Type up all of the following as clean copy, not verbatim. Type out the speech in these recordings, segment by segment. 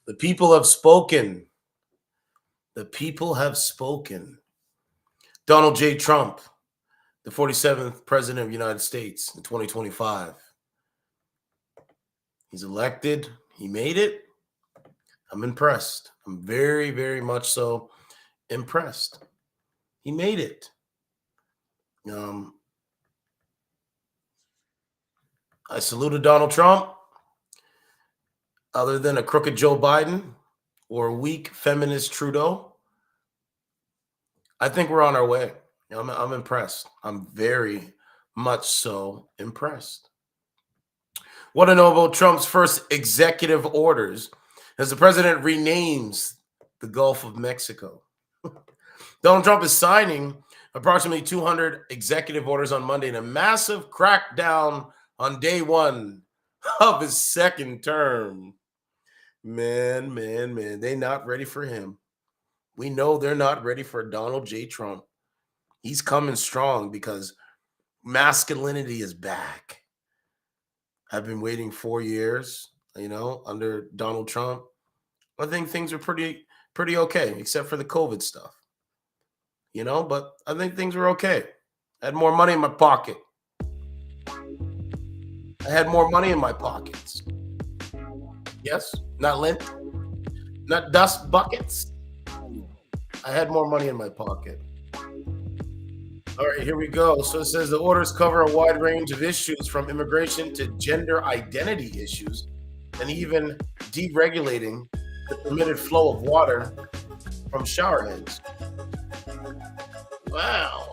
The people have spoken. The people have spoken. Donald J. Trump, the 47th president of the United States in 2025. He's elected. He made it. I'm impressed. I'm very, very much so impressed. He made it. I saluted Donald Trump. Other than a crooked Joe Biden or a weak feminist Trudeau, I think we're on our way. I'm impressed. I'm very much so impressed. Want to know about Trump's first executive orders as the president renames the Gulf of Mexico? Donald Trump is signing approximately 200 executive orders on Monday in a massive crackdown on day one of his second term. Man. They're not ready for him. We know they're not ready for Donald J. Trump. He's coming strong because masculinity is back. I've been waiting 4 years, under Donald Trump. I think things are pretty okay, except for the COVID stuff. But I think things were okay. I had more money in my pocket. I had more money in my pockets. Yes, not lint, not dust buckets. I had more money in my pocket. All right, here we go. So it says the orders cover a wide range of issues from immigration to gender identity issues and even deregulating the permitted flow of water from shower heads. Wow.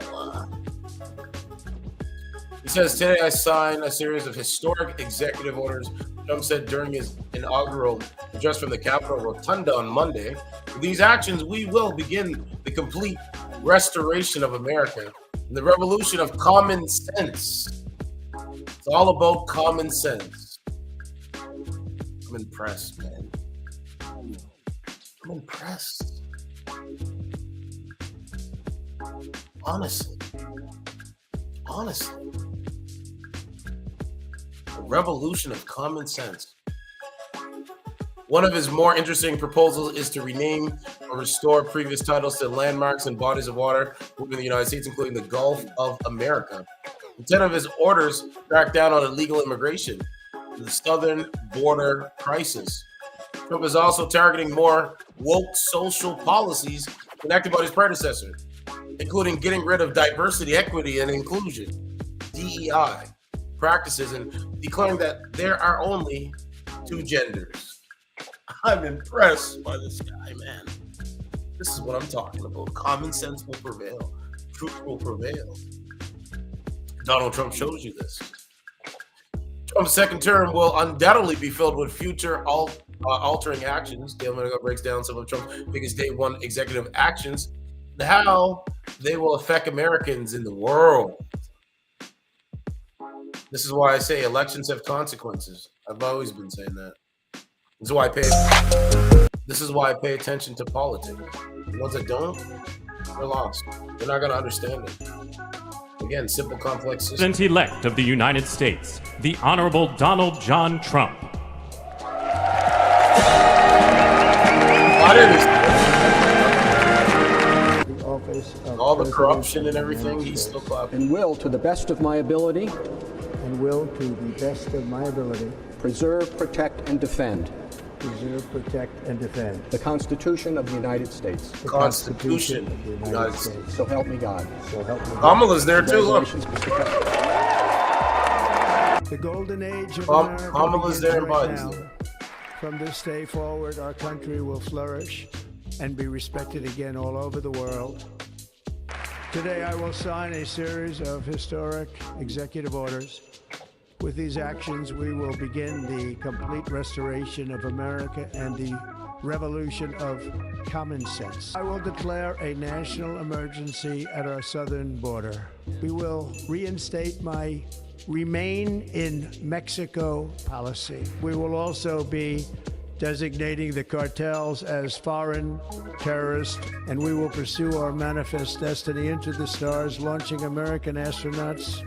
He says, today I signed a series of historic executive orders, Trump said during his inaugural address from the Capitol Rotunda on Monday. With these actions, we will begin the complete restoration of America and the revolution of common sense. It's all about common sense. I'm impressed, man. I'm impressed. Honestly. A revolution of common sense. One of his more interesting proposals is to rename or restore previous titles to landmarks and bodies of water within the United States, including the Gulf of America. 10 of his orders crack down on illegal immigration and the southern border crisis. Trump is also targeting more woke social policies enacted by his predecessor, including getting rid of diversity, equity, and inclusion, DEI, practices, and declaring that there are only two genders. I'm impressed by this guy, man. This is what I'm talking about. Common sense will prevail. Truth will prevail. Donald Trump shows you this. Trump's second term will undoubtedly be filled with future altering actions. Dale Manago breaks down some of Trump's biggest day one executive actions, how they will affect Americans in the world. This is why I say elections have consequences. I've always been saying that. This is why I pay attention to politics. The ones that don't, they're lost. They're not going to understand it. Again, simple, complex system. President-elect of the United States, the Honorable Donald John Trump. All the corruption and everything, he's still clapping. And will, to the best of my ability, preserve, protect, and defend. The Constitution of the United States. The Constitution of the United States. So help me God. Kamala's there too, look. The golden age of America Kamala's there and right Biden's now. there. From this day forward, our country will flourish and be respected again all over the world. Today, I will sign a series of historic executive orders. With these actions, we will begin the complete restoration of America and the revolution of common sense. I will declare a national emergency at our southern border. We will reinstate my Remain in Mexico policy. We will also be designating the cartels as foreign terrorists, and we will pursue our manifest destiny into the stars, launching American astronauts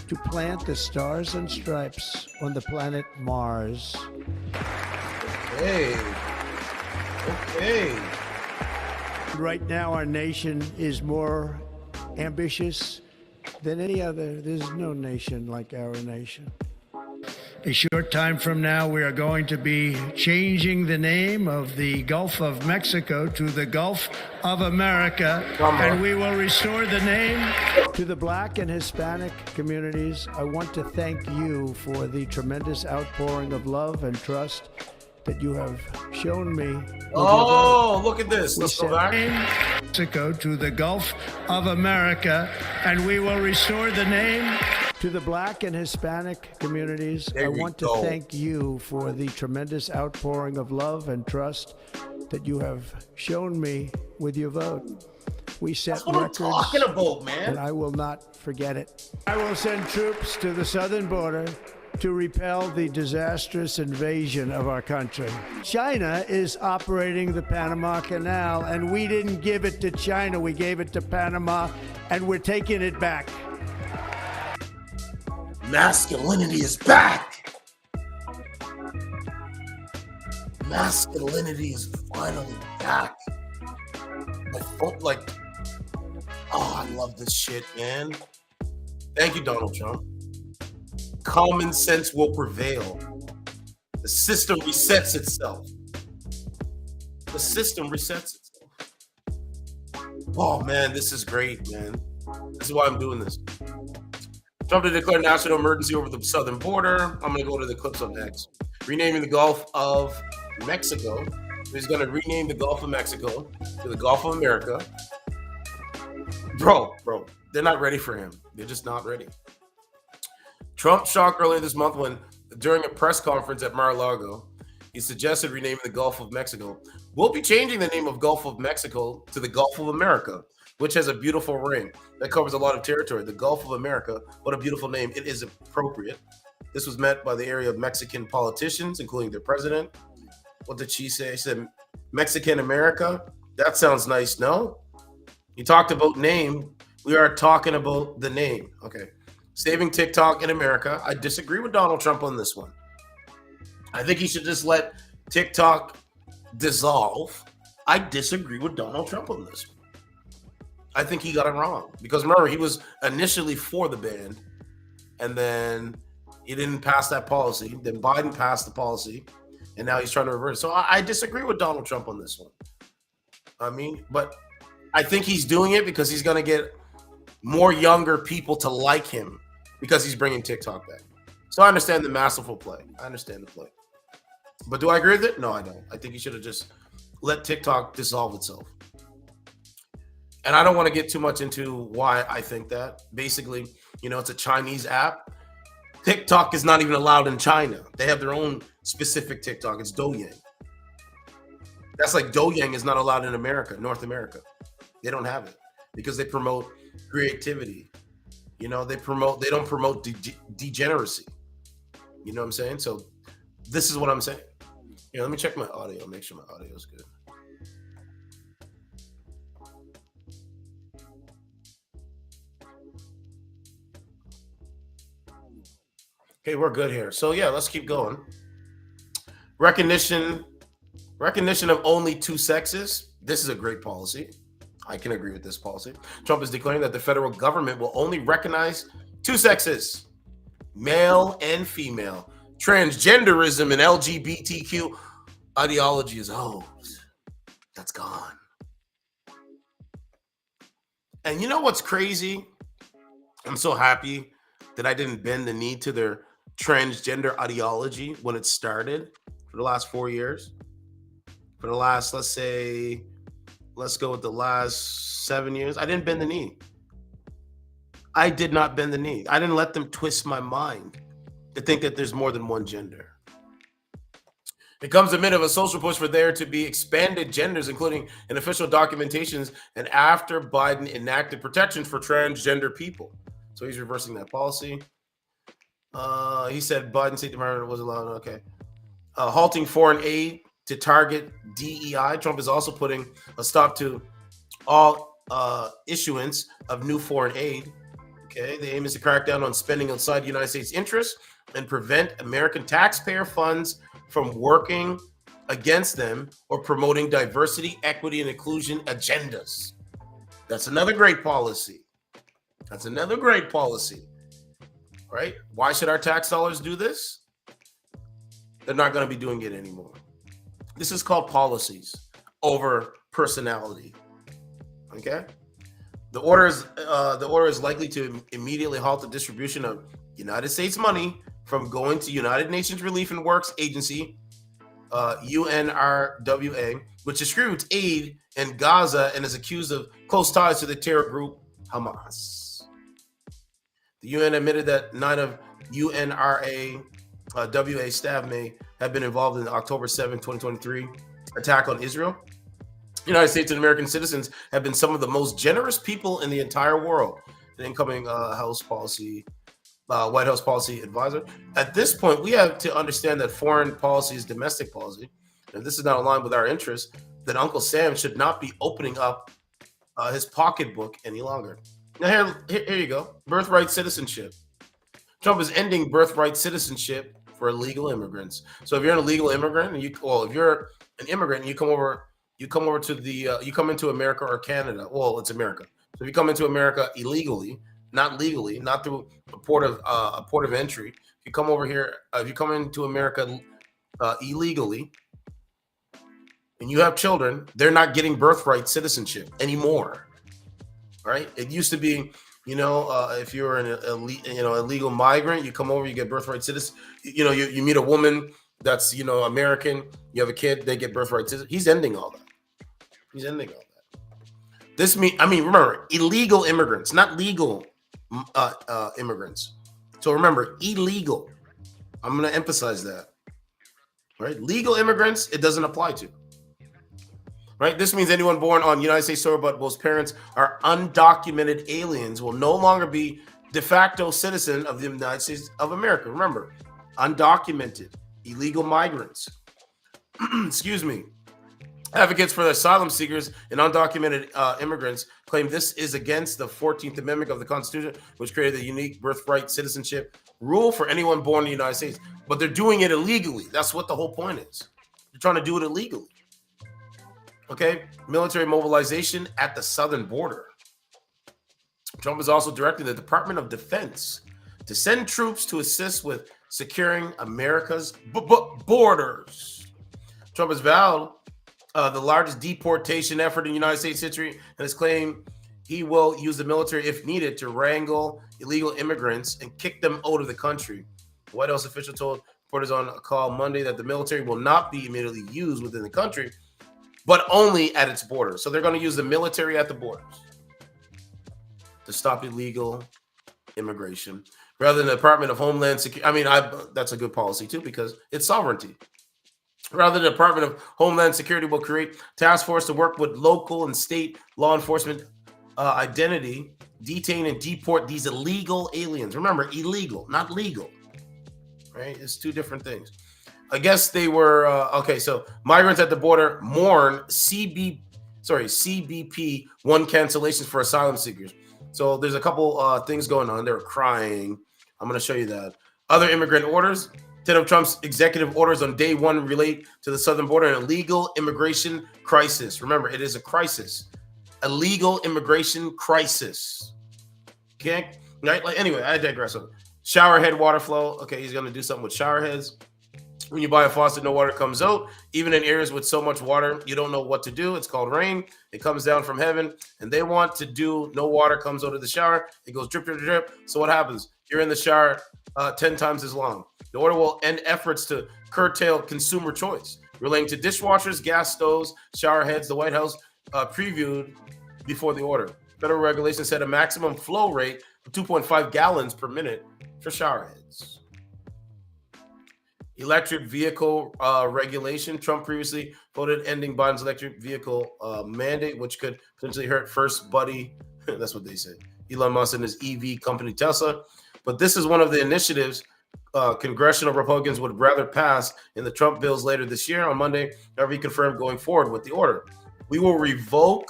to plant the stars and stripes on the planet Mars. Hey. Okay. Right now, our nation is more ambitious than any other. There's no nation like our nation. A short time from now, we are going to be changing the name of the Gulf of Mexico to the Gulf of America, and we will restore the name. To the Black and Hispanic communities, I want to thank you for the tremendous outpouring of love and trust that you have shown me. Oh, look at this. Let's go back. Mexico to the Gulf of America, and we will restore the name. To the Black and Hispanic communities, I want to thank you for the tremendous outpouring of love and trust that you have shown me with your vote. We set That's what records, I'm talking about, man. and I will not forget it. I will send troops to the southern border to repel the disastrous invasion of our country. China is operating the Panama Canal, and we didn't give it to China. We gave it to Panama, and we're taking it back. Masculinity is back. Masculinity is finally back. I love this shit, man. Thank you, Donald Trump. Common sense will prevail. The system resets itself. The system resets itself. Oh, man, this is great, man. This is why I'm doing this. Trump to declare national emergency over the southern border. I'm going to go to the clips up next. Renaming the Gulf of Mexico. He's going to rename the Gulf of Mexico to the Gulf of America. Bro, they're not ready for him. They're just not ready. Trump shocked earlier this month when, during a press conference at Mar-a-Lago, he suggested renaming the Gulf of Mexico. We'll be changing the name of Gulf of Mexico to the Gulf of America, which has a beautiful ring that covers a lot of territory. The Gulf of America, what a beautiful name. It is appropriate. This was met by the area of Mexican politicians, including their president. What did she say? She said, Mexican America? That sounds nice, no? He talked about name. We are talking about the name. Okay. Saving TikTok in America. I disagree with Donald Trump on this one. I think he should just let TikTok dissolve. I disagree with Donald Trump on this one. I think he got it wrong. Because remember, he was initially for the ban, and then he didn't pass that policy. Then Biden passed the policy, and now he's trying to reverse it. So I disagree with Donald Trump on this one. But I think he's doing it because he's going to get more younger people to like him because he's bringing TikTok back. So I understand the masterful play. I understand the play. But do I agree with it? No, I don't. I think he should have just let TikTok dissolve itself. And I don't want to get too much into why I think that. Basically, it's a Chinese app. TikTok is not even allowed in China. They have their own specific TikTok. It's Douyin. That's like Douyin is not allowed in America, North America. They don't have it because they promote creativity. They don't promote degeneracy. You know what I'm saying? So this is what I'm saying. Let me check my audio, make sure my audio is good. Okay, we're good here. So yeah, let's keep going. Recognition of only two sexes. This is a great policy. I can agree with this policy. Trump is declaring that the federal government will only recognize two sexes, male and female. Transgenderism and LGBTQ ideology is that's gone. And you know what's crazy? I'm so happy that I didn't bend the knee to their transgender ideology when it started for the last 4 years. For the last, let's go with the last 7 years. I didn't bend the knee. I did not bend the knee. I didn't let them twist my mind to think that there's more than one gender. It comes amid of a social push for there to be expanded genders, including in official documentations, and after Biden enacted protections for transgender people. So he's reversing that policy. He said Biden State Department was allowed. Okay. Halting foreign aid to target DEI. Trump is also putting a stop to all issuance of new foreign aid. Okay. The aim is to crack down on spending outside the United States interests and prevent American taxpayer funds from working against them or promoting diversity, equity, and inclusion agendas. That's another great policy. That's another great policy, right? Why should our tax dollars do this? They're not going to be doing it anymore. This is called policies over personality. Okay? The order is likely to immediately halt the distribution of United States money from going to United Nations Relief and Works Agency, UNRWA, which distributes aid in Gaza and is accused of close ties to the terror group Hamas. The UN admitted that 9 of UNRWA staff may have been involved in the October 7, 2023 attack on Israel. United States and American citizens have been some of the most generous people in the entire world. The incoming White House policy advisor. At this point, we have to understand that foreign policy is domestic policy, and this is not aligned with our interests. That Uncle Sam should not be opening up his pocketbook any longer. Now, here you go. Birthright citizenship. Trump is ending birthright citizenship for illegal immigrants. So if you're an illegal immigrant, and if you're an immigrant and you come over to you come into America or Canada. Well, it's America. So if you come into America illegally, not legally, not through a port of entry. If you come over here, if you come into America illegally, and you have children, they're not getting birthright citizenship anymore. Right? It used to be, if you're an illegal migrant, you come over, you get birthright citizen. You meet a woman that's American, you have a kid, they get birthright citizen. He's ending all that. Remember, illegal immigrants, not legal immigrants. So remember, illegal. I'm going to emphasize that. Right? Legal immigrants, it doesn't apply to. Right? This means anyone born on United States soil but whose parents are undocumented aliens will no longer be de facto citizen of the United States of America. Remember, undocumented, illegal migrants. Excuse me. Advocates for the asylum seekers and undocumented immigrants claim this is against the 14th Amendment of the Constitution, which created the unique birthright citizenship rule for anyone born in the United States. But they're doing it illegally. That's what the whole point is. They're trying to do it illegally. Okay? Military mobilization at the southern border. Trump is also directing the Department of Defense to send troops to assist with securing America's borders. Trump has vowed the largest deportation effort in United States history and has claimed he will use the military if needed to wrangle illegal immigrants and kick them out of the country. The White House official told reporters on a call Monday that the military will not be immediately used within the country, but only at its borders. So they're going to use the military at the borders to stop illegal immigration rather than the Department of Homeland Security. That's a good policy too, because it's sovereignty. Rather, the Department of Homeland Security will create task force to work with local and state law enforcement identity, detain and deport these illegal aliens. Remember, illegal, not legal. Right? It's two different things. I guess they were okay. So migrants at the border mourn CBP 1 cancellations for asylum seekers. So there's a couple things going on. They're crying. I'm going to show you that. Other immigrant orders. 10 of Trump's executive orders on day one relate to the southern border and illegal immigration crisis. Remember, it is a crisis. A legal immigration crisis. Okay? Right? Anyway, I digress. Shower head water flow. Okay, he's going to do something with shower heads. When you buy a faucet, no water comes out. Even in areas with so much water, you don't know what to do. It's called rain. It comes down from heaven, and they want to do no water comes out of the shower. It goes drip, drip, drip. So what happens? You're in the shower 10 times as long. The order will end efforts to curtail consumer choice relating to dishwashers, gas stoves, shower heads. The White House previewed before the order. Federal regulations set a maximum flow rate of 2.5 gallons per minute for shower heads. Electric vehicle regulation. Trump previously voted ending Biden's electric vehicle mandate, which could potentially hurt first buddy. That's what they say. Elon Musk and his EV company Tesla. But this is one of the initiatives congressional Republicans would rather pass in the Trump bills later this year. On Monday, however, he confirmed going forward with the order. We will revoke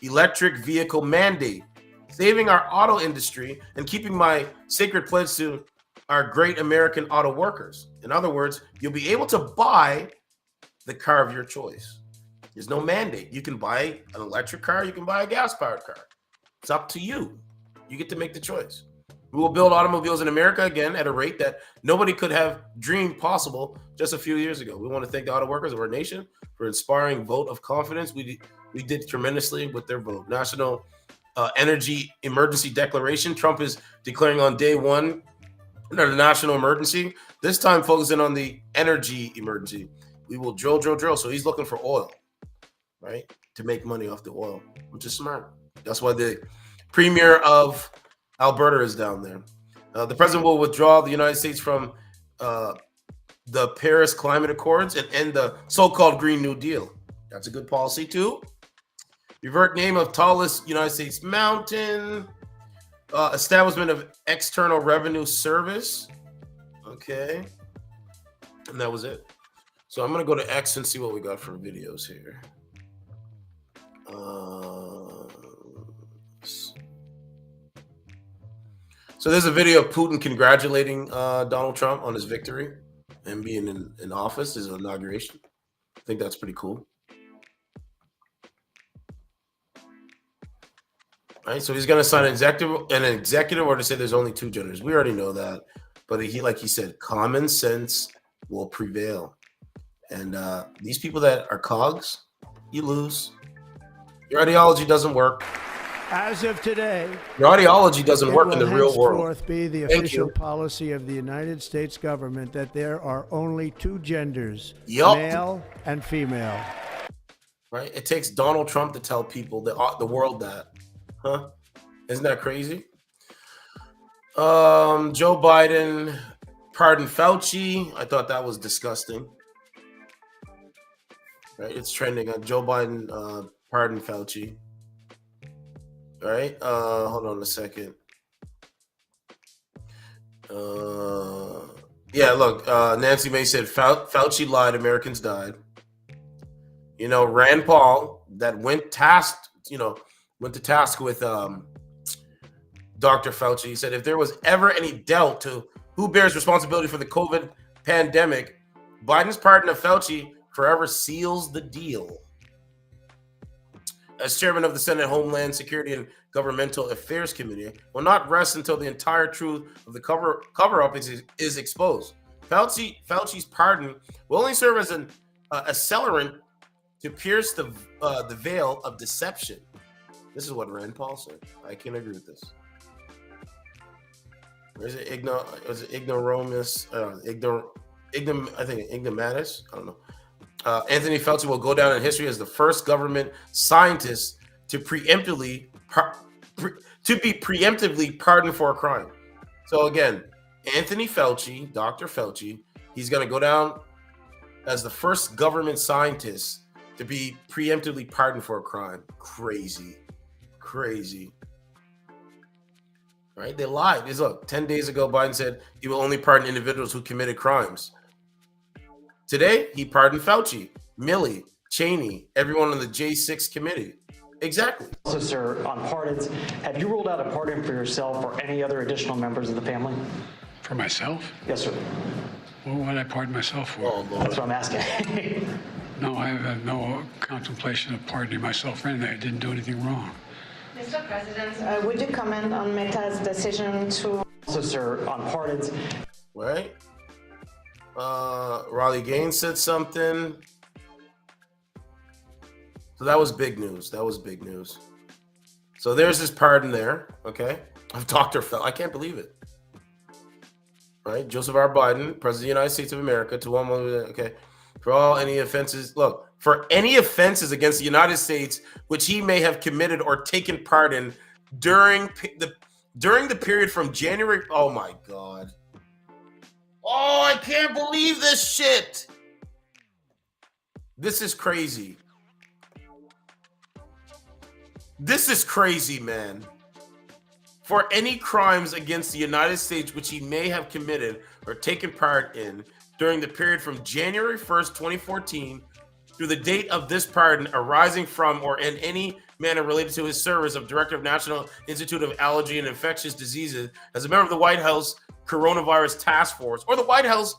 electric vehicle mandate, saving our auto industry and keeping my sacred pledge to our great American auto workers. In other words, you'll be able to buy the car of your choice. There's no mandate. You can buy an electric car. You can buy a gas-powered car. It's up to you. You get to make the choice. We will build automobiles in America again at a rate that nobody could have dreamed possible just a few years ago. We want to thank the auto workers of our nation for inspiring vote of confidence. We did tremendously with their vote. National Energy Emergency Declaration. Trump is declaring on day one the national emergency. This time focusing on the energy emergency. We will drill. So he's looking for oil, right? To make money off the oil, which is smart. That's why the premier of Alberta is down there. The president will withdraw the United States from the Paris Climate Accords and end the so-called Green New Deal. That's a good policy too. Revert name of tallest United States mountain. Establishment of External Revenue Service. Okay. And that was it. So I'm going to go to X and see what we got for videos here. So there's a video of Putin congratulating Donald Trump on his victory and being in office, his inauguration. I think that's pretty cool. All right, so he's going to sign an executive order to say there's only two genders. We already know that, but like he said, common sense will prevail. And these people that are cogs, you lose. Your ideology doesn't work. As of today, your ideology doesn't work in the real world. It will henceforth be the official policy of the United States government that there are only two genders, male and female. Right? It takes Donald Trump to tell people, the world that. Huh? Isn't that crazy? Joe Biden pardoned Fauci. I thought that was disgusting. Right? It's trending on Joe Biden pardoned Fauci. All right. Hold on a second. Yeah, look, Nancy May said Fauci lied, Americans died. You know, Rand Paul that went to task with Dr. Fauci. He said if there was ever any doubt to who bears responsibility for the COVID pandemic, Biden's pardon of Fauci forever seals the deal. As chairman of the Senate Homeland Security and Governmental Affairs Committee, will not rest until the entire truth of the cover-up is exposed. Fauci's pardon will only serve as an accelerant to pierce the veil of deception. This is what Rand Paul said. I can't agree with this. Where's it? Ignoramus? I think ignomatus. I don't know. Anthony Fauci will go down in history as the first government scientist to be preemptively pardoned for a crime. So again, Anthony Fauci, Dr. Fauci, he's going to go down as the first government scientist to be preemptively pardoned for a crime. Crazy. Right? They lied. Look, 10 days ago, Biden said he will only pardon individuals who committed crimes. Today, he pardoned Fauci, Milley, Cheney, everyone on the J6 committee. Exactly. Also, sir, on pardons, have you ruled out a pardon for yourself or any other additional members of the family? For myself? Yes, sir. What would I pardon myself for? Oh, Lord. That's what I'm asking. No, I have no contemplation of pardoning myself for anything. I didn't do anything wrong. Mr. President, would you comment on Meta's decision to... Also, sir, on pardons. Right? Riley Gaines said something. So that was big news. So there's his pardon there, okay, of Dr. Fauci. I can't believe it. Right? Joseph R. Biden, President of the United States of America, to one, okay, for all any offenses. Look, for any offenses against the United States which he may have committed or taken part in during the period from January. Oh my God. Oh, I can't believe this shit. This is crazy. This is crazy, man. For any crimes against the United States which he may have committed or taken part in during the period from January 1st, 2014 through the date of this pardon arising from or in any manner related to his service of Director of National Institute of Allergy and Infectious Diseases as a member of the White House Coronavirus Task Force or the White House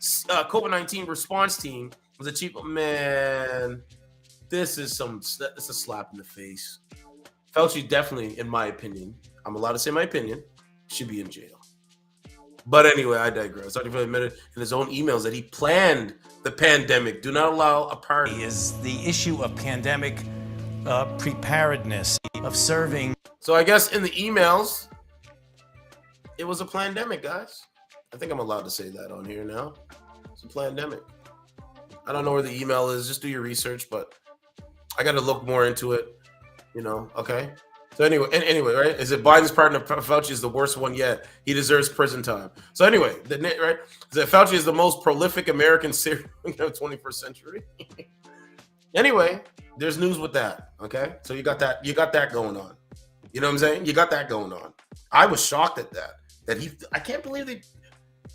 COVID-19 response team Was it cheap? Man, it's a slap in the face. Fauci definitely, in my opinion, I'm allowed to say my opinion, should be in jail. But anyway, I digress. Dr. Phil admitted in his own emails that he planned the pandemic. Do not allow a party. Is the issue of pandemic preparedness, of serving. So I guess in the emails, it was a pandemic, guys. I think I'm allowed to say that on here now. It's a pandemic. I don't know where the email is. Just do your research, but I got to look more into it. Okay. So anyway, right? Is it Biden's partner Fauci is the worst one yet? He deserves prison time. So anyway, right? Is that Fauci is the most prolific American serial in the 21st century? Anyway, there's news with that. Okay, so you got that going on. You know what I'm saying? You got that going on. I was shocked at that. I can't believe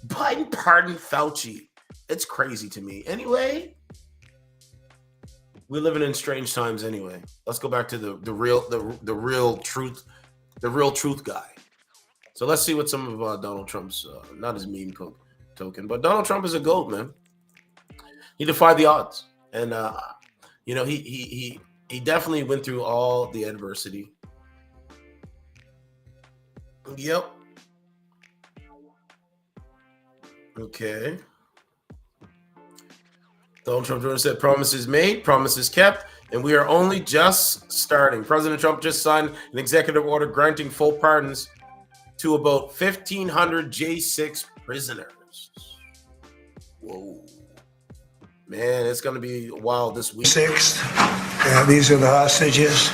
Biden pardoned Fauci. It's crazy to me. Anyway. We're living in strange times anyway. Let's go back to the real truth guy. So let's see what some of Donald Trump's not his meme token, but Donald Trump is a GOAT, man. He defied the odds, and he definitely went through all the adversity. Yep. Okay. Donald Trump Jr. said, promises made, promises kept, and we are only just starting. President Trump just signed an executive order granting full pardons to about 1,500 J6 prisoners. Whoa. Man, it's going to be wild this week. 6th, these are the hostages,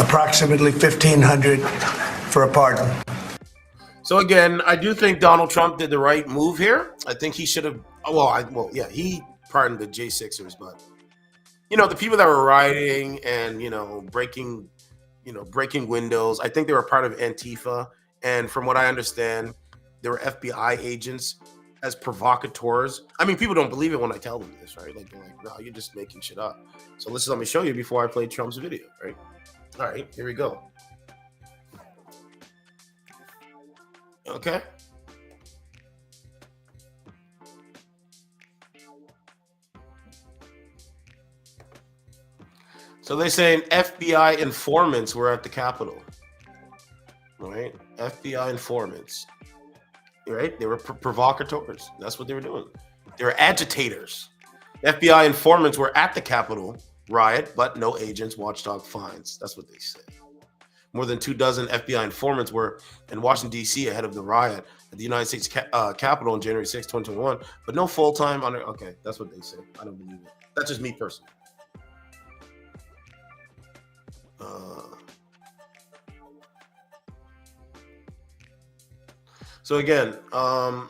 approximately 1,500 for a pardon. So again, I do think Donald Trump did the right move here. I think he should have, he pardoned the J6ers, but the people that were rioting and breaking windows, I think they were part of Antifa, and from what I understand, they were FBI agents as provocateurs. I mean, people don't believe it when I tell them this, right? Like they're like, no, you're just making shit up. So let me show you before I play Trump's video, right? All right, here we go. Okay. So they're saying FBI informants were at the Capitol, right? FBI informants, right? They were provocateurs. That's what they were doing. They were agitators. FBI informants were at the Capitol riot, but no agents, watchdog fines. That's what they said. More than 24 FBI informants were in Washington, D.C. ahead of the riot at the United States Capitol on January 6, 2021, but no full-time under. Okay, that's what they said. I don't believe it. That's just me personally. So again, I'm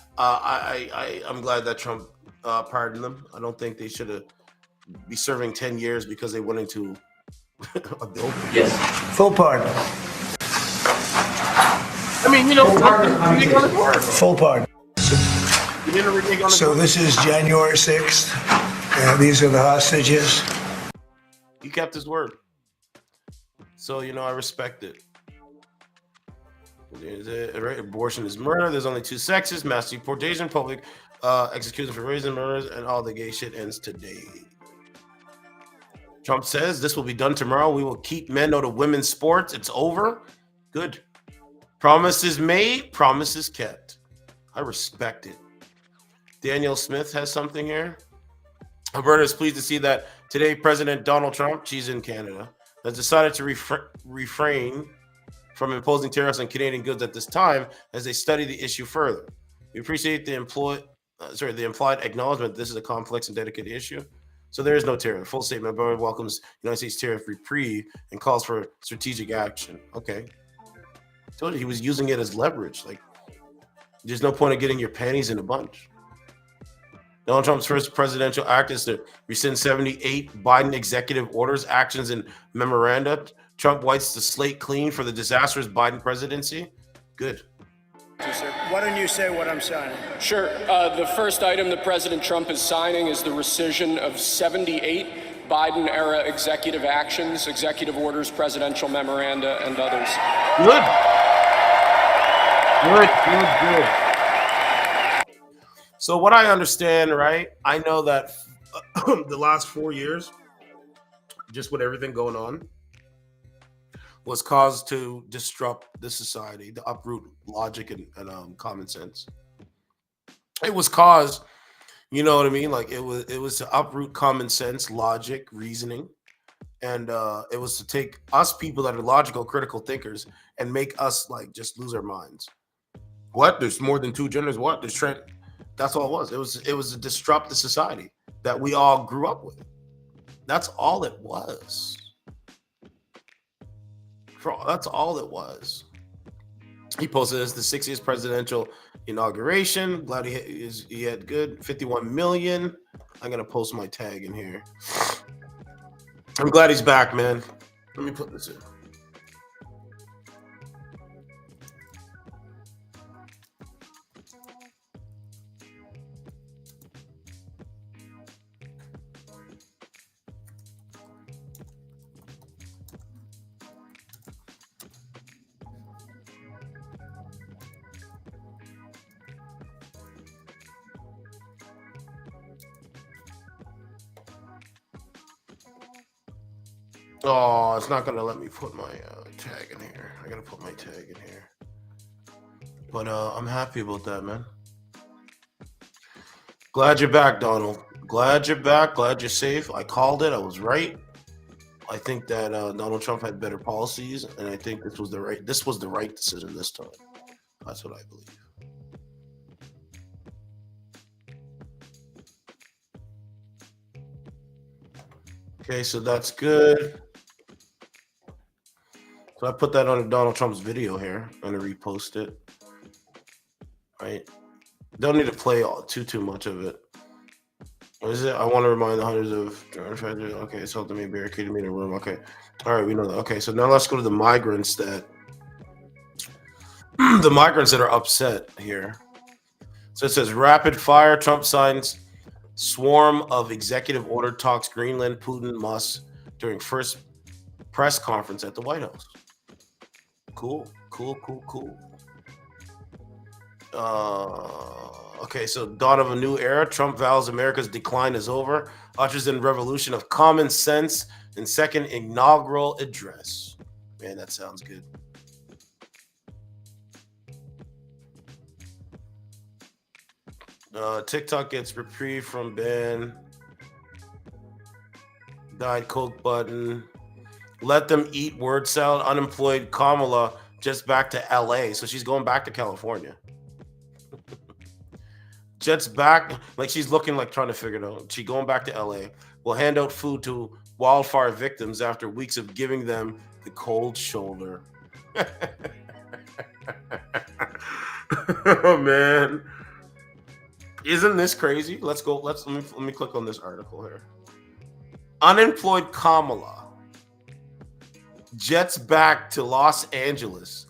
glad that Trump pardoned them. I don't think they should be serving 10 years because they went into a bill. Yes, full pardon. I mean, full pardon. So this is January 6th. These are the hostages. He kept his word. So, I respect it. Abortion is murder. There's only two sexes. Mass deportation, public execution for raising murders, and all the gay shit ends today. Trump says this will be done tomorrow. We will keep men out of women's sports. It's over. Good. Promises made, promises kept. I respect it. Daniel Smith has something here. Alberta is pleased to see that today President Donald Trump, she's in Canada, has decided to refrain from imposing tariffs on Canadian goods at this time as they study the issue further. We appreciate the implied acknowledgement this is a complex and delicate issue. So there is no tariff. Full statement. Alberta welcomes United States tariff reprieve and calls for strategic action. Okay. I told you he was using it as leverage. Like, there's no point of getting your panties in a bunch. Donald Trump's first presidential act is to rescind 78 Biden executive orders, actions, and memoranda. Trump wipes the slate clean for the disastrous Biden presidency. Good. Why don't you say what I'm signing? Sure. The first item that President Trump is signing is the rescission of 78 Biden-era executive actions, executive orders, presidential memoranda, and others. Good. So what I understand, right? I know that the last 4 years, just with everything going on, was caused to disrupt the society, to uproot logic and common sense. It was caused, you know what I mean? Like it was to uproot common sense, logic, reasoning, and it was to take us people that are logical, critical thinkers and make us like just lose our minds. What? There's more than two genders. What? There's trend. That's all it was. It was to disrupt the society that we all grew up with. That's all it was. That's all it was. He posted this the 60th presidential inauguration. Glad he had good 51 million. I'm gonna post my tag in here. I'm glad he's back, man. Let me put this in. Oh, it's not gonna let me put my tag in here. I gotta put my tag in here. But I'm happy about that, man. Glad you're back, Donald. Glad you're back. Glad you're safe. I called it. I was right. I think that Donald Trump had better policies, and I think this was the right decision this time. That's what I believe. Okay, so that's good. So I put that under Donald Trump's video here. I'm gonna repost it. Right? Don't need to play too much of it. What is it? I want to remind the hundreds of okay, assaulted me, barricaded me in a room. Okay. All right, we know that. Okay, so now let's go to the migrants that are upset here. So it says rapid fire, Trump signs swarm of executive order talks Greenland, Putin, Musk during first press conference at the White House. Cool. Okay, so dawn of a new era. Trump vows America's decline is over. Ushers in revolution of common sense in second inaugural address. Man, that sounds good. TikTok gets reprieve from ban. Died Coke button. Let them eat word salad. Unemployed Kamala just back to LA. So she's going back to California. Jets back, like she's looking like trying to figure it out. She going back to LA. Will hand out food to wildfire victims after weeks of giving them the cold shoulder. Oh man. Isn't this crazy? Let me click on this article here. Unemployed Kamala jets back to Los Angeles.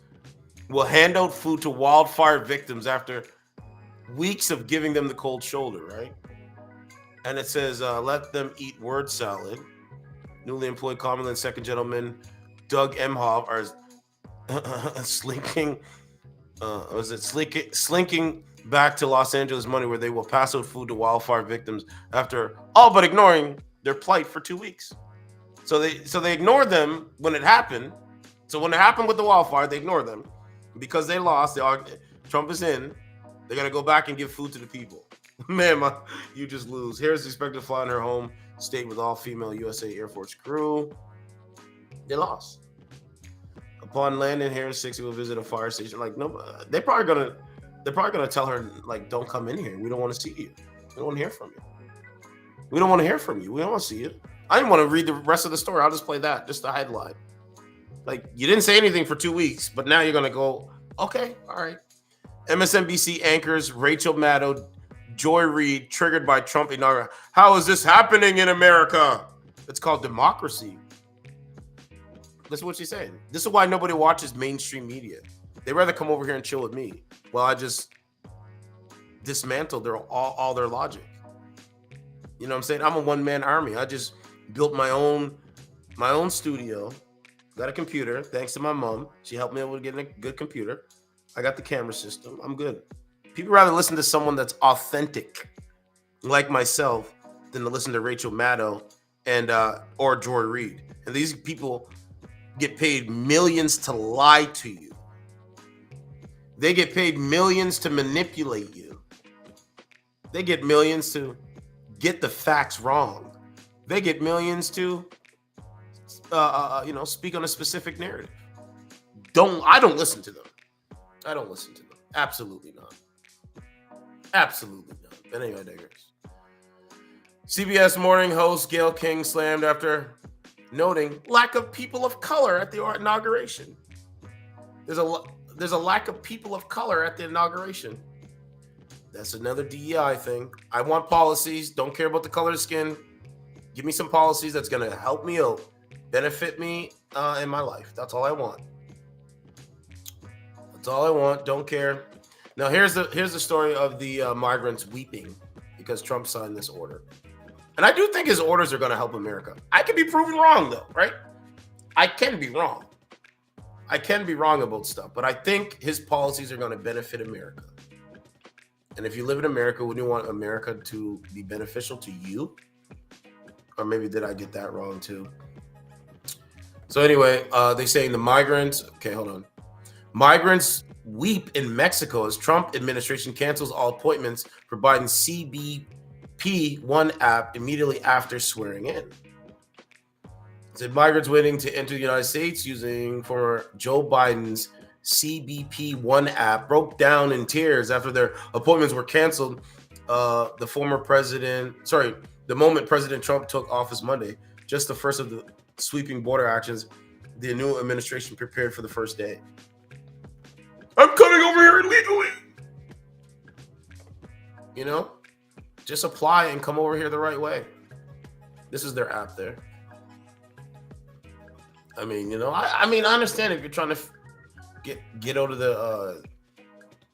Will hand out food to wildfire victims after weeks of giving them the cold shoulder, right? And it says, let them eat word salad. Newly employed Kamala and second gentleman Doug Emhoff are slinking back to Los Angeles Money, where they will pass out food to wildfire victims after all but ignoring their plight for 2 weeks. So they ignored them when it happened. So when it happened with the wildfire, they ignored them because they lost. Trump is in. They got to go back and give food to the people. Man, you just lose. Harris is expected to fly in her home state with all female USA Air Force crew. They lost. Upon landing, Harris 60 will visit a fire station. Like, no, they're probably gonna tell her, like, don't come in here. We don't want to see you. We don't want to hear from you. We don't want to hear from you. We don't want to see you. I didn't want to read the rest of the story. I'll just play that, just the headline. Like, you didn't say anything for 2 weeks, but now you're gonna go, okay, all right. MSNBC anchors Rachel Maddow, Joy Reid, triggered by Trump inauguration. How is this happening in America? It's called democracy. That's what she's saying. This is why nobody watches mainstream media. They'd rather come over here and chill with me while I just dismantle all their logic. You know what I'm saying? I'm a one-man army. I just built my own studio. Got a computer, thanks to my mom. She helped me able to get a good computer. I got the camera system. I'm good. People rather listen to someone that's authentic, like myself, than to listen to Rachel Maddow and or Joy Reid. And these people get paid millions to lie to you. They get paid millions to manipulate you. They get millions to get the facts wrong. They get millions to, speak on a specific narrative. I don't listen to them. I don't listen to them. Absolutely not. Absolutely not. But anyway, I digress. CBS Morning host Gayle King slammed after noting lack of people of color at the inauguration. There's a lack of people of color at the inauguration. That's another DEI thing. I want policies. Don't care about the color of skin. Give me some policies that's going to help me out, benefit me in my life. That's all I want. That's all I want. Don't care. Now here's the story of the migrants weeping because Trump signed this order. And I do think his orders are going to help America. I can be proven wrong though, right? I can be wrong. I can be wrong about stuff, but I think his policies are going to benefit America. And if you live in America, wouldn't you want America to be beneficial to you? Or maybe did I get that wrong too? So anyway, they saying the migrants. Okay, hold on. Migrants weep in Mexico as Trump administration cancels all appointments for Biden's CBP-1 app immediately after swearing in. It said migrants waiting to enter the United States using for Joe Biden's CBP-1 app broke down in tears after their appointments were canceled. The moment President Trump took office Monday, just the first of the sweeping border actions the new administration prepared for the first day. I'm coming over here illegally. Just apply and come over here the right way. This is their app there. I understand if you're trying to get out of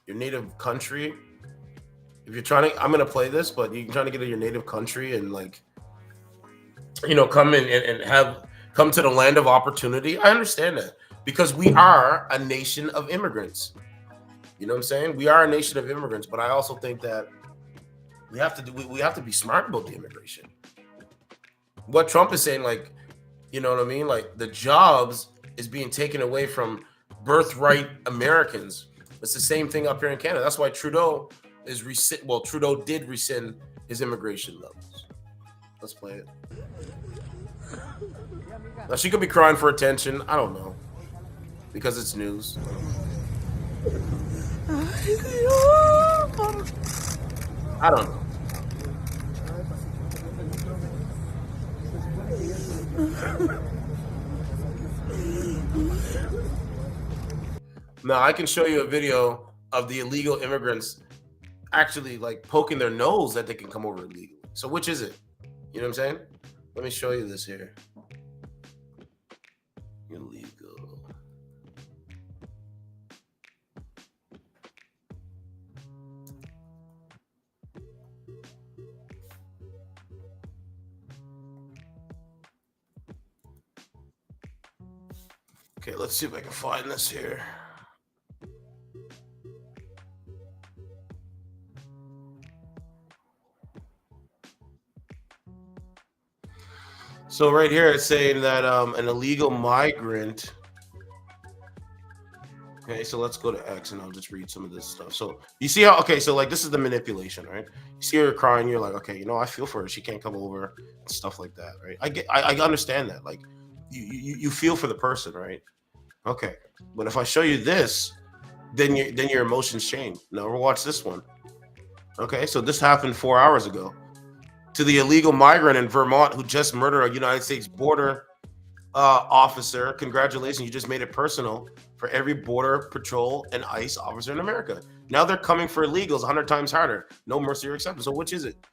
your native country. If you're trying to, I'm gonna play this, but you're trying to get to your native country and come in and come to the land of opportunity. I understand that because we are a nation of immigrants. You know what I'm saying? We are a nation of immigrants, but I also think that we have to be smart about the immigration. What Trump is saying, you know what I mean? Like the jobs is being taken away from birthright Americans. It's the same thing up here in Canada. That's why Trudeau did rescind his immigration levels. Let's play it. Now she could be crying for attention. I don't know. Because it's news. I don't know. Now I can show you a video of the illegal immigrants actually poking their nose that they can come over illegally. So which is it? You know what I'm saying? Let me show you this here. Illegal. Okay, let's see if I can find this here. So right here it's saying that an illegal migrant. Okay, so let's go to X and I'll just read some of this stuff. So you see how, this is the manipulation, right? You see her crying, you're like, okay, I feel for her. She can't come over and stuff like that, right? I understand that. You feel for the person, right? Okay, but if I show you this, then your emotions change. Now we'll watch this one. Okay, so this happened 4 hours ago. To the illegal migrant in Vermont who just murdered a United States border officer, congratulations, you just made it personal for every border patrol and ICE officer in America. Now they're coming for illegals 100 times harder. No mercy or acceptance. So which is it?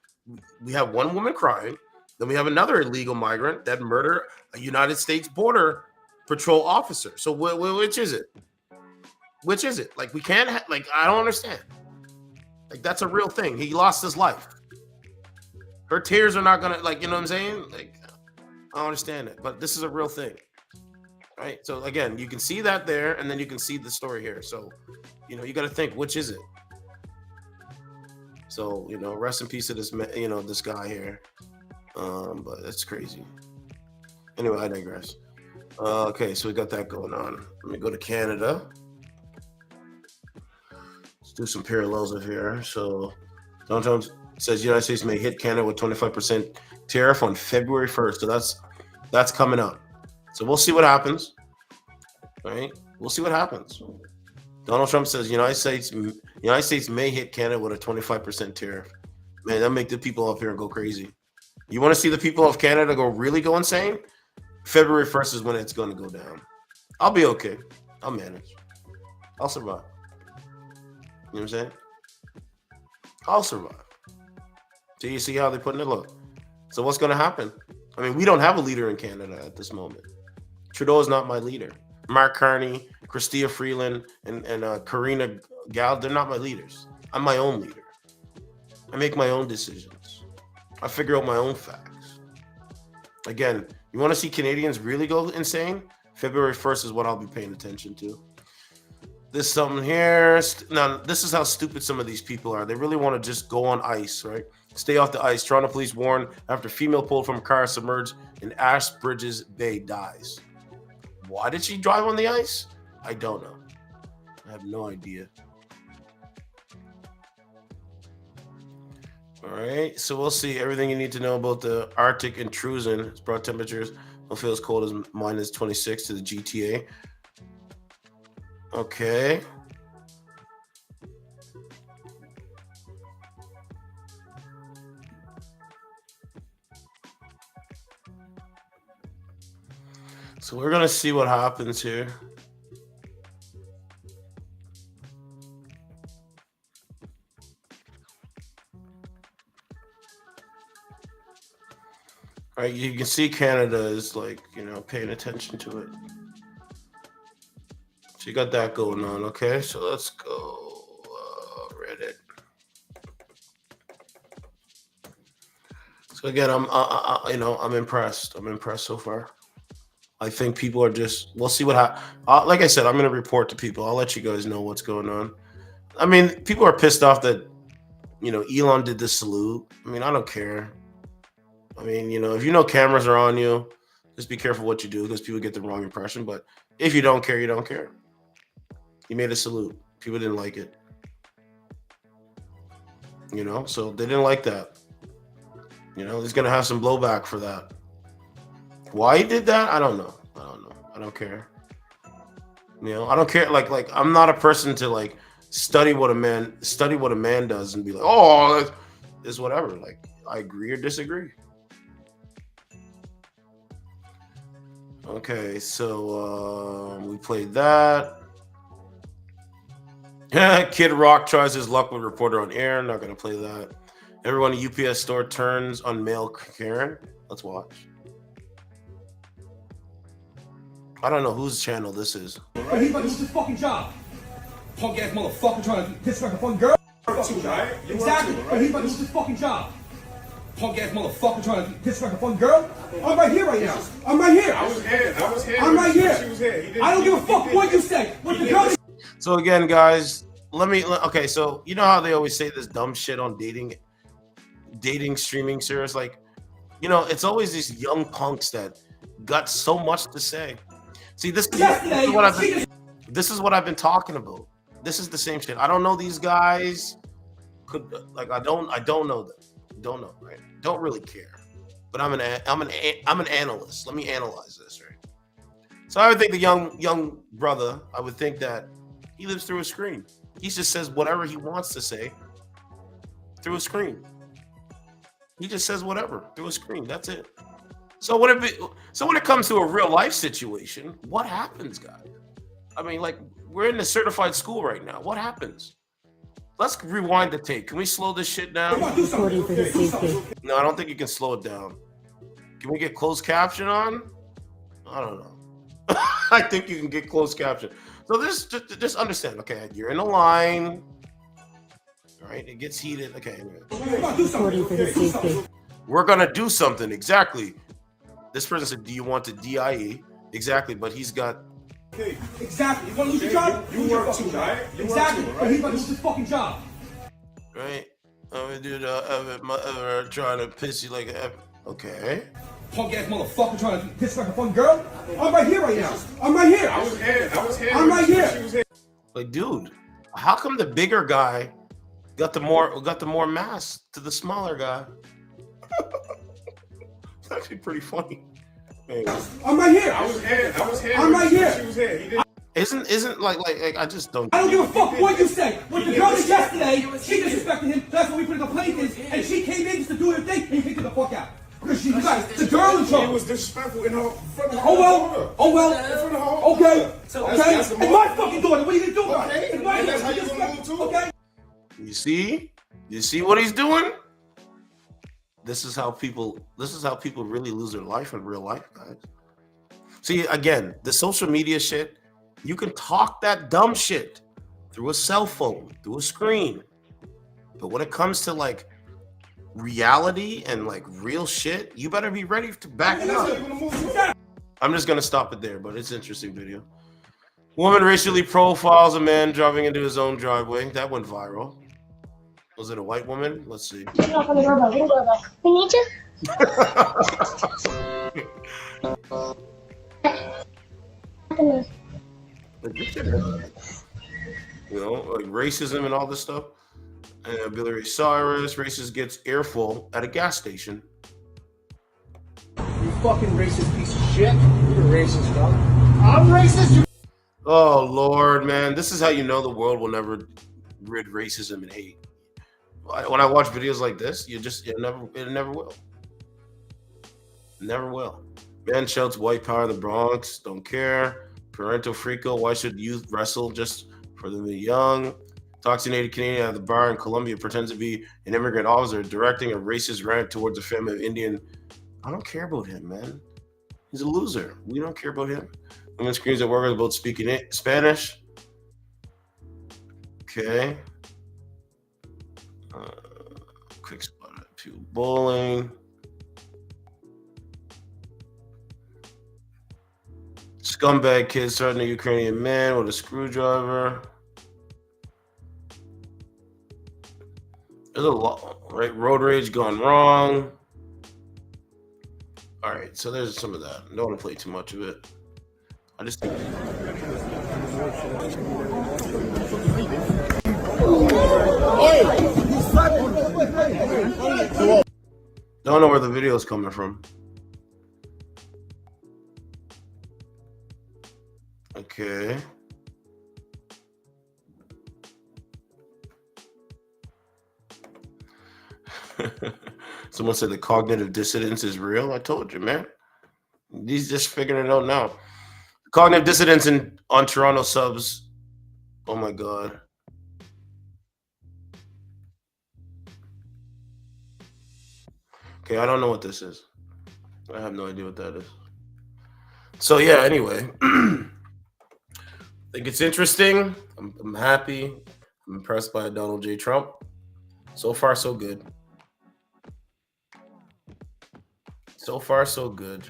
We have one woman crying, then we have another illegal migrant that murdered a United States border patrol officer. So which is it? Which is it? We can't I don't understand. That's a real thing. He lost his life. Her tears are not gonna you know what I'm saying? I don't understand it, but this is a real thing, right? So again, you can see that there, and then you can see the story here. So, you got to think, which is it? So, you know, rest in peace to this, this guy here. But it's crazy. Anyway, I digress. Okay, so we got that going on. Let me go to Canada. Let's do some parallels of here. So, Donald Trump says United States may hit Canada with 25% tariff on February 1st. So that's coming up. So we'll see what happens. All right, we'll see what happens. Donald Trump says United States may hit Canada with a 25% tariff. Man, that make the people up here go crazy. You want to see the people of Canada really go insane? February 1st is when it's going to go down. I'll be okay. I'll manage. I'll survive. You know what I'm saying? I'll survive. So you see how they're putting it? Look. So what's going to happen? I mean, we don't have a leader in Canada at this moment. Trudeau is not my leader. Mark Carney, Chrystia Freeland, and Karina Gal, they're not my leaders. I'm my own leader. I make my own decisions. I figure out my own facts. Again, you want to see Canadians really go insane? February 1st is what I'll be paying attention to. This something here. Now, this is how stupid some of these people are. They really want to just go on ice, right? Stay off the ice. Toronto police warn after female pulled from car submerged in Ashbridges Bay dies. Why did she drive on the ice? I don't know. I have no idea. All right, so we'll see everything you need to know about the Arctic intrusion. It's brought temperatures don't feel as cold as minus 26 to the GTA. Okay. So we're going to see what happens here. All right, you can see Canada is paying attention to it. So you got that going on, okay? So let's go Reddit. So again, I'm impressed. I'm impressed so far. I think people are we'll see what happens. Like I said, I'm going to report to people. I'll let you guys know what's going on. I mean, people are pissed off that, Elon did this Slew. I mean, I don't care. I mean, if cameras are on you, just be careful what you do because people get the wrong impression. But if you don't care, you don't care. He made a salute. People didn't like it. So they didn't like that. He's going to have some blowback for that. Why he did that, I don't know. I don't care. I don't care. Like I'm not a person to study what a man does and be like, oh, it's whatever. Like I agree or disagree. Okay, so we played that. Kid Rock tries his luck with reporter on air. Not gonna play that. Everyone at UPS store turns on male Karen. Let's watch. I don't know whose channel this is. But he's about to lose his fucking job. Punk ass motherfucker trying to disrespect a fucking girl. Exactly. But he's about to lose his fucking job. Punk ass motherfucker trying to disrespect a fucking girl. I'm right here right now. I'm right here. I was here. I'm right here. She was here. I don't give a fuck what you say. What the girl. So again, guys, okay, so you know how they always say this dumb shit on dating streaming service? It's always these young punks that got so much to say. See, this is what I've been talking about. This is the same shit. I don't know these guys. I don't know them. Don't know, right? Don't really care. But I'm an analyst. Let me analyze this, right? So I would think the young brother, I would think that he lives through a screen. He just says whatever he wants to say through a screen. He just says whatever through a screen. That's it. So when it comes to a real life situation, what happens, guys? I mean, we're in a certified school right now. What happens? Let's rewind the tape. Can we slow this shit down? No, I don't think you can slow it down. Can we get closed caption on? I don't know. I think you can get closed caption. So this just understand. Okay, you're in a line. All right, it gets heated. Okay, we're gonna do something. Exactly. This person said, "Do you want to DIE?" Exactly, but he's got. Exactly. You want to lose your job? You work too, right? Exactly. But he's about to lose his fucking job. Right. I dude ever trying to piss you like a... Okay. Punk ass motherfucker trying to disrespect a fucking girl. I'm right here right now. I'm right here. I was here. I'm right here. Like, dude, how come the bigger guy got the more mass to the smaller guy? It's actually pretty funny. I'm right here. I was here. I'm right here. She was here. Isn't like I just don't. I don't give a fuck what you say. When the girl did yesterday, she disrespected him. That's when we put in the complaint in, and she came in just to do her thing, and he kicked her the fuck out. Because she got the girl in trouble. She was disrespectful in her front of her. Oh well. Okay. It's my fucking daughter. What are you gonna do about it? It's my And that's how daughter. you gonna move too. Okay. You see what he's doing? This is how people really lose their life in real life, guys. See, again, the social media shit, you can talk that dumb shit through a cell phone, through a screen. But when it comes to like reality and like real shit, you better be ready to back it up. I'm just gonna stop it there, but it's an interesting video. Woman racially profiles a man driving into his own driveway. That went viral. Was it a white woman? Let's see. We need you. You know, like racism and all this stuff. And Billy Ray Cyrus, racist gets earful at a gas station. You fucking racist piece of shit. You're a racist, dog. I'm racist. Oh Lord, man, this is how you know the world will never rid racism and hate. When I watch videos like this, it never will. Never will. Man shouts white power in the Bronx, don't care. Parental freako, why should youth wrestle just for them to be young? Toxinated Canadian at the bar in Colombia pretends to be an immigrant officer directing a racist rant towards a family of Indian. I don't care about him, man. He's a loser. We don't care about him. Women screams at workers about speaking Spanish. Okay. Quick spot at people bowling. Scumbag kids threatening a Ukrainian man with a screwdriver. There's a lot, right? Road rage gone wrong. All right, so there's some of that. Don't want to play too much of it. I just think. Don't know where the video is coming from. Okay. Someone said the cognitive dissonance is real. I told you, man. He's just figuring it out now. Cognitive dissonance on Toronto subs. Oh my God. Okay, I don't know what this is. I have no idea what that is. So yeah, anyway. I think it's interesting. I'm happy. I'm impressed by Donald J. Trump. So far, so good. So far, so good.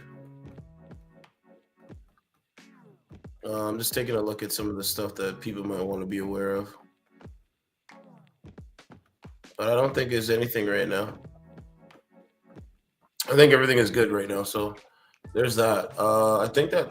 I'm just taking a look at some of the stuff that people might want to be aware of. But I don't think there's anything right now. I think everything is good right now. So there's that. I think that